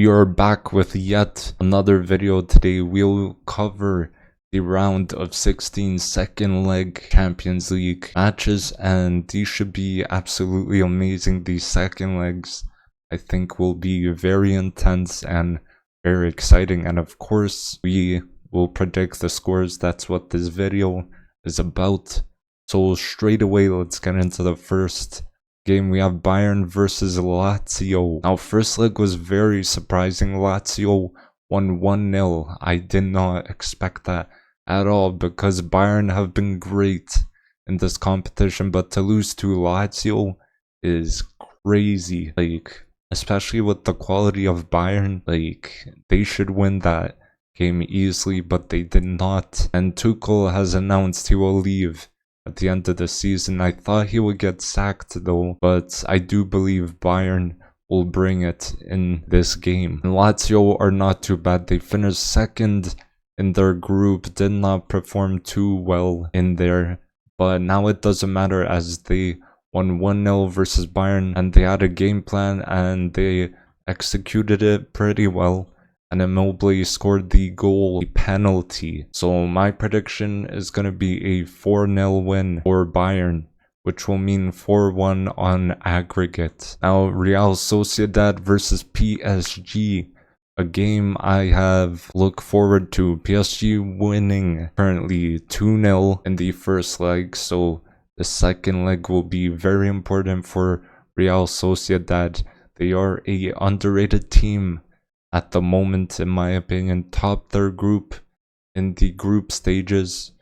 We are back with yet another video. Today we'll cover the round of 16 second leg Champions League matches, and these should be absolutely amazing. These second legs I think will be very intense and very exciting, and of course we will predict the scores. That's what this video is about. So straight away, let's get into the first game. We have Bayern versus Lazio. Now, first leg was very surprising. Lazio won 1-0. I did not expect that at all because Bayern have been great in this competition, but to lose to Lazio is crazy. Like, especially with the quality of Bayern, like, they should win that game easily, but they did not. And Tuchel has announced he will leave at the end of the season. I thought he would get sacked though, but I do believe Bayern will bring it in this game. And Lazio are not too bad. They finished second in their group, did not perform too well in there, but now it doesn't matter as they won 1-0 versus Bayern, and they had a game plan and they executed it pretty well. And Immobile scored the goal, a penalty. So my prediction is going to be a 4-0 win for Bayern, which will mean 4-1 on aggregate. Now, Real Sociedad versus PSG, a game I have looked forward to. PSG winning currently 2-0 in the first leg, so the second leg will be very important for Real Sociedad. They are a underrated team at the moment, in my opinion. Top their group in the group stages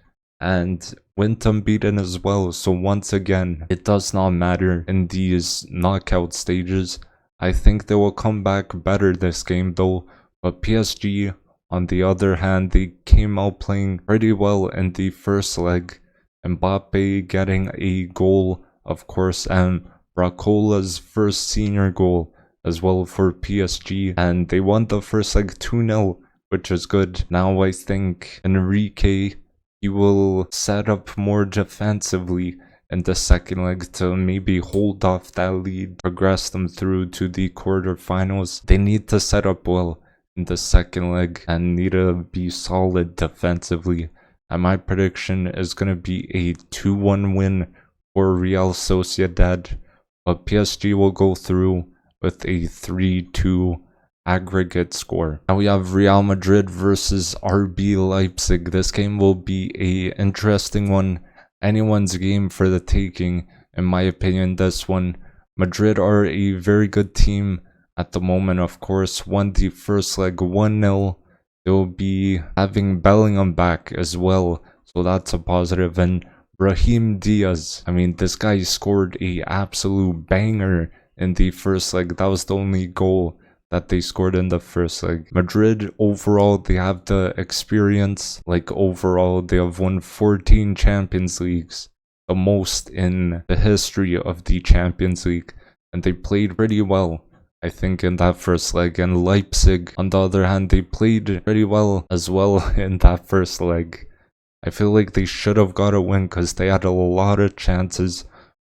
and went unbeaten as well. So once again, it does not matter in these knockout stages. I think they will come back better this game though. But PSG, on the other hand, they came out playing pretty well in the first leg. Mbappe getting a goal, of course, and Bracola's first senior goal as well for PSG, and they won the first leg 2-0, which is good. Now I think Enrique, he will set up more defensively in the second leg to maybe hold off that lead, progress them through to the quarterfinals. They need to set up well in the second leg and need to be solid defensively. And my prediction is going to be a 2-1 win for Real Sociedad, but PSG will go through with a 3-2 aggregate score. Now we have Real Madrid versus RB Leipzig. This game will be a interesting one. Anyone's game for the taking, in my opinion. This one, Madrid are a very good team at the moment. Of course, won the first leg 1-0. They'll be having Bellingham back as well, so that's a positive. And Brahim Diaz, I mean, this guy scored a absolute banger in the first leg. That was the only goal that they scored in the first leg. Madrid, overall, they have the experience. Like, overall, they have won 14 Champions Leagues, the most in the history of the Champions League. And they played pretty well, I think, in that first leg. And Leipzig, on the other hand, they played pretty well as well in that first leg. I feel like they should have got a win because they had a lot of chances.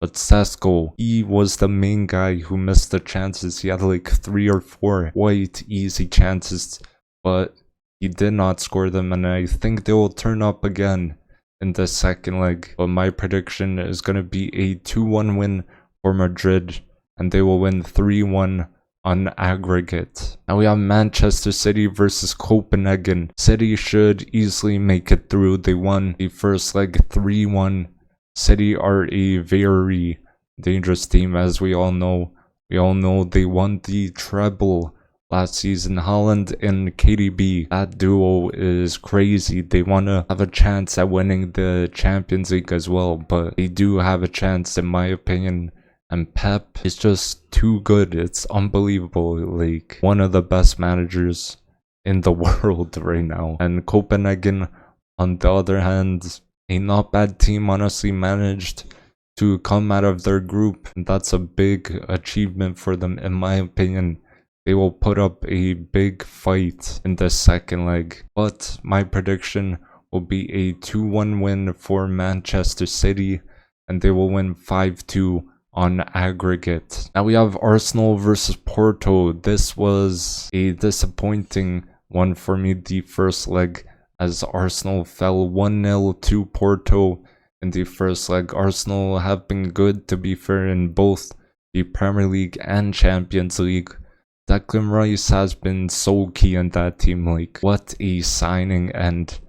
But Sesko, he was the main guy who missed the chances. He had like 3 or 4 quite easy chances, but he did not score them. And I think they will turn up again in the second leg. But my prediction is going to be a 2-1 win for Madrid, and they will win 3-1 on aggregate. Now we have Manchester City versus Copenhagen. City should easily make it through. They won the first leg 3-1. City are a very dangerous team, as we all know. We all know they won the treble last season. Haaland and KDB, that duo is crazy. They want to have a chance at winning the Champions League as well, but they do have a chance, in my opinion. And Pep is just too good. It's unbelievable. Like, one of the best managers in the world right now. And Copenhagen, on the other hand, a not bad team, honestly, managed to come out of their group. That's a big achievement for them, in my opinion. They will put up a big fight in the second leg. But my prediction will be a 2-1 win for Manchester City, and they will win 5-2 on aggregate. Now we have Arsenal versus Porto. This was a disappointing one for me, the first leg, as Arsenal fell 1-0 to Porto in the first leg. Arsenal have been good, to be fair, in both the Premier League and Champions League. Declan Rice has been so key in that team. Like, what a signing, and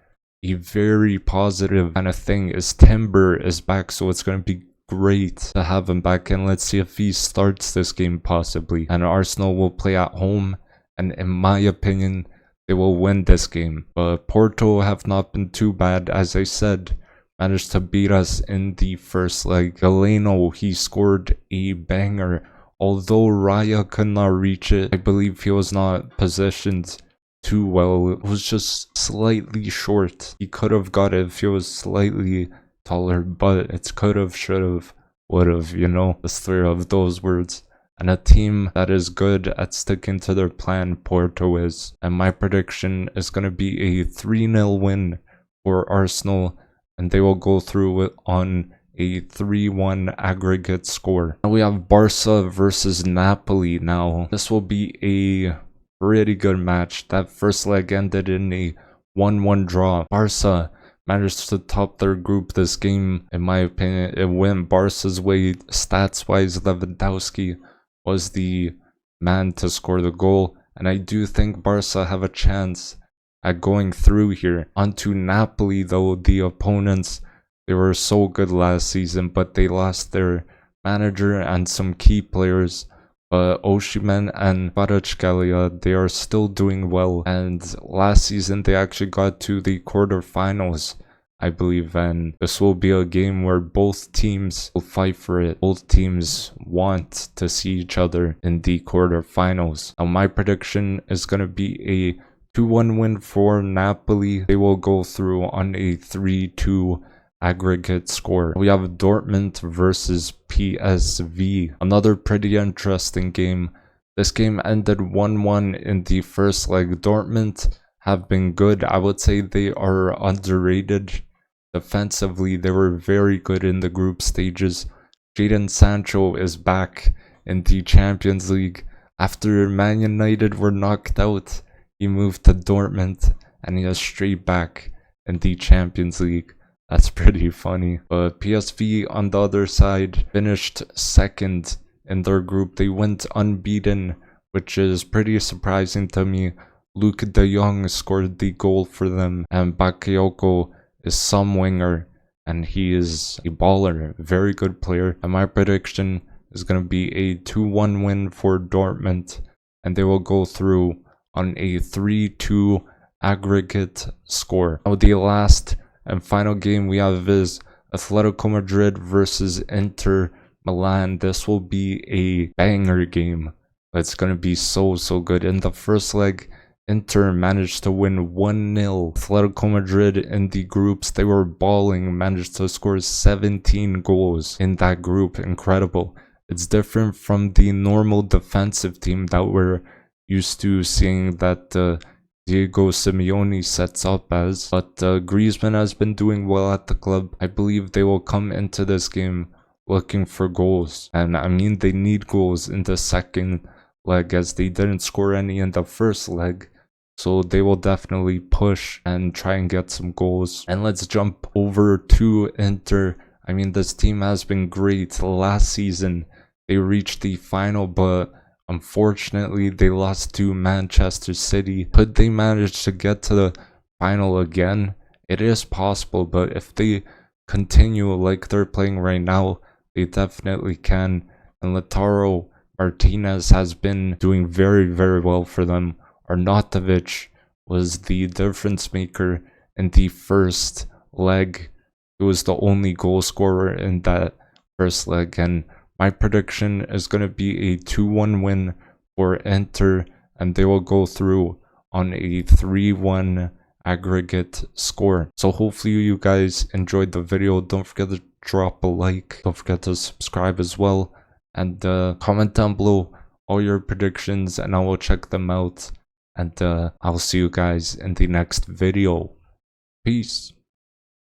a very positive kind of thing is Timber is back, so it's going to be great to have him back. And let's see if he starts this game possibly. And Arsenal will play at home, and in my opinion, they will win this game. But Porto have not been too bad, as I said. Managed to beat us in the first leg. Galeno, he scored a banger. Although Raya could not reach it, I believe he was not positioned too well. It was just slightly short. He could have got it if he was slightly taller, but it's could have, should have, would have, you know, the three of those words. And a team that is good at sticking to their plan, Porto is. And my prediction is going to be a 3-0 win for Arsenal, and they will go through it on a 3-1 aggregate score. Now we have Barca versus Napoli. Now this will be a pretty good match. That first leg ended in a 1-1 draw. Barca managed to top their group this game. In my opinion, it went Barca's way. Stats wise, Lewandowski was the man to score the goal, and I do think Barca have a chance at going through here. Onto Napoli though, the opponents, they were so good last season, but they lost their manager and some key players. But Osimhen and Kvaratskhelia, they are still doing well. And last season, they actually got to the quarterfinals, I believe. And this will be a game where both teams will fight for it. Both teams want to see each other in the quarterfinals. Now, my prediction is going to be a 2-1 win for Napoli. They will go through on a 3-2 aggregate score. We have Dortmund versus PSV. Another pretty interesting game. This game ended 1-1 in the first leg. Dortmund have been good. I would say they are underrated. Defensively, they were very good in the group stages. Jadon Sancho is back in the Champions League. After Man United were knocked out, he moved to Dortmund, and he is straight back in the Champions League. That's pretty funny. But PSV on the other side finished second in their group. They went unbeaten, which is pretty surprising to me. Luke de Jong scored the goal for them, and Bakayoko is some winger, and he is a baller, very good player. And my prediction is going to be a 2-1 win for Dortmund, and they will go through on a 3-2 aggregate score. Now the last and final game we have is Atletico Madrid versus Inter Milan. This will be a banger game. It's going to be so good. In the first leg, Inter managed to win 1-0. Atletico Madrid in the groups, they were balling, managed to score 17 goals in that group. Incredible. It's different from the normal defensive team that we're used to seeing that Diego Simeone sets up as. But Griezmann has been doing well at the club. I believe they will come into this game looking for goals. And I mean, they need goals in the second leg, as they didn't score any in the first leg. So they will definitely push and try and get some goals. And let's jump over to Inter. I mean, this team has been great. Last season, they reached the final, but unfortunately, they lost to Manchester City. Could they manage to get to the final again? It is possible, but if they continue like they're playing right now, they definitely can. And Lautaro Martinez has been doing very well for them. Arnautovic was the difference maker in the first leg. He was the only goal scorer in that first leg, and my prediction is going to be a 2-1 win for Inter, and they will go through on a 3-1 aggregate score. So hopefully you guys enjoyed the video. Don't forget to drop a like. Don't forget to subscribe as well, and comment down below all your predictions, and I will check them out. And I'll see you guys in the next video. Peace.